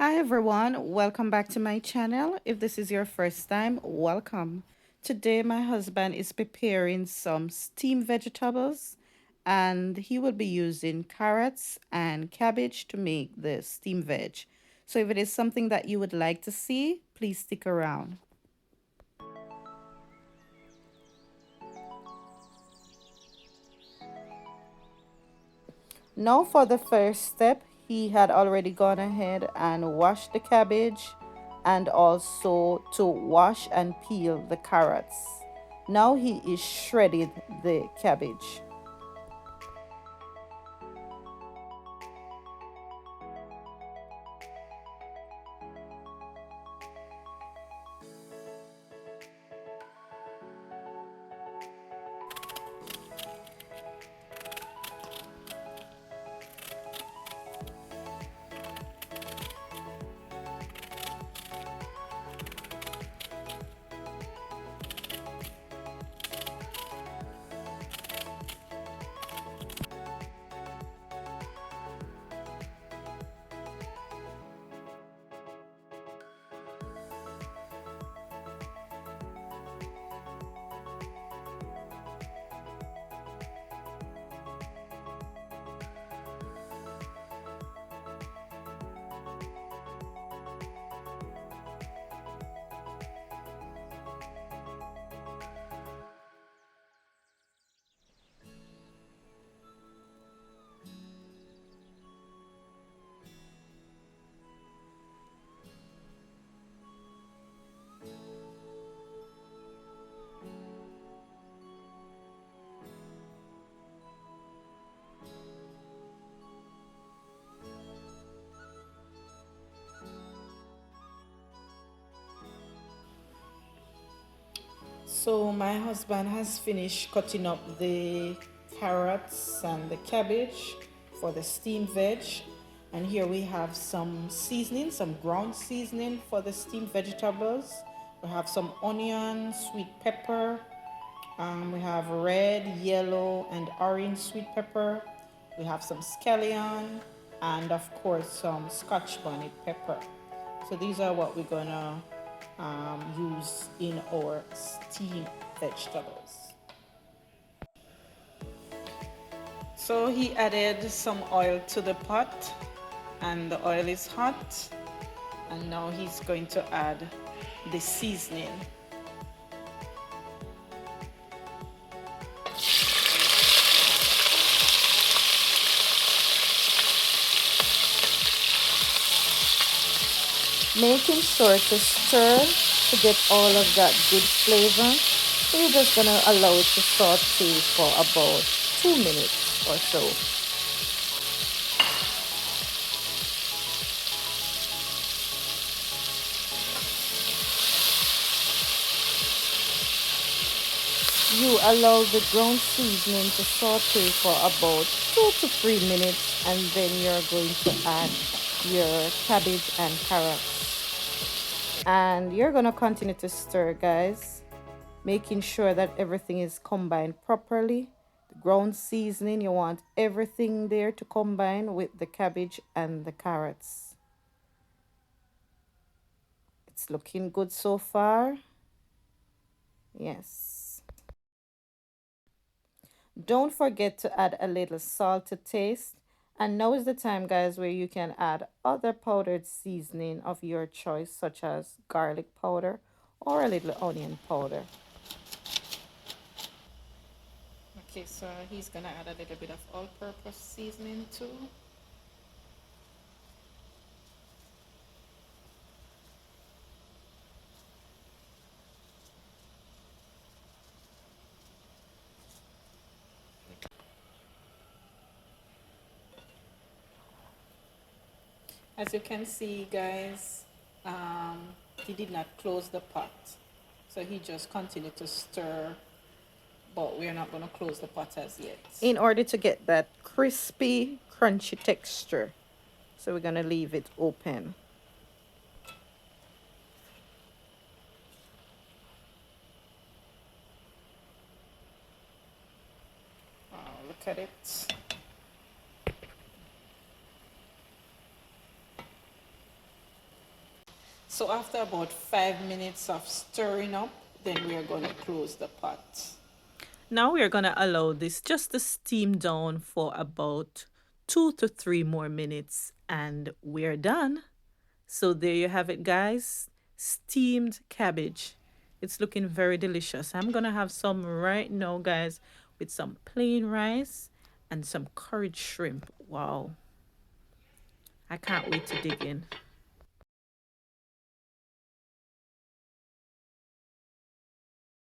Hi everyone, welcome back to my channel. If this is your first time, welcome. Today my husband is preparing some steamed vegetables and he will be using carrots and cabbage to make the steamed veg. So if it is something that you would like to see, please stick around. Now for the first step, he had already gone ahead and washed the cabbage and also to wash and peel the carrots. Now he is shredded the cabbage. So my husband has finished cutting up the carrots and the cabbage for the steamed veg. And here we have some seasoning, some ground seasoning for the steamed vegetables. We have some onion, sweet pepper. We have red, yellow, and orange sweet pepper. We have some scallion and of course some scotch bonnet pepper. So these are what we're gonna use in our steamed vegetables. So he added some oil to the pot and the oil is hot, and now he's going to add the seasoning. Making sure to stir to get all of that good flavor. So you're just gonna allow it to saute for about 2 minutes or so. You allow the ground seasoning to saute for about 2 to 3 minutes, and then you're going to add your cabbage and carrots. And you're going to continue to stir, guys, making sure that everything is combined properly. The ground seasoning, you want everything there to combine with the cabbage and the carrots. It's looking good so far. Yes. Don't forget to add a little salt to taste. And now is the time, guys, where you can add other powdered seasoning of your choice, such as garlic powder or a little onion powder. Okay, so he's gonna add a little bit of all-purpose seasoning too. As you can see, guys, he did not close the pot, so he just continued to stir, but we're not going to close the pot as yet in order to get that crispy crunchy texture. So we're going to leave it open. Oh, look at it. So after about 5 minutes of stirring up, then we are going to close the pot. Now we are going to allow this just to steam down for about 2 to 3 more minutes and we're done. So there you have it, guys. Steamed cabbage. It's looking very delicious. I'm going to have some right now, guys, with some plain rice and some curried shrimp. Wow. I can't wait to dig in.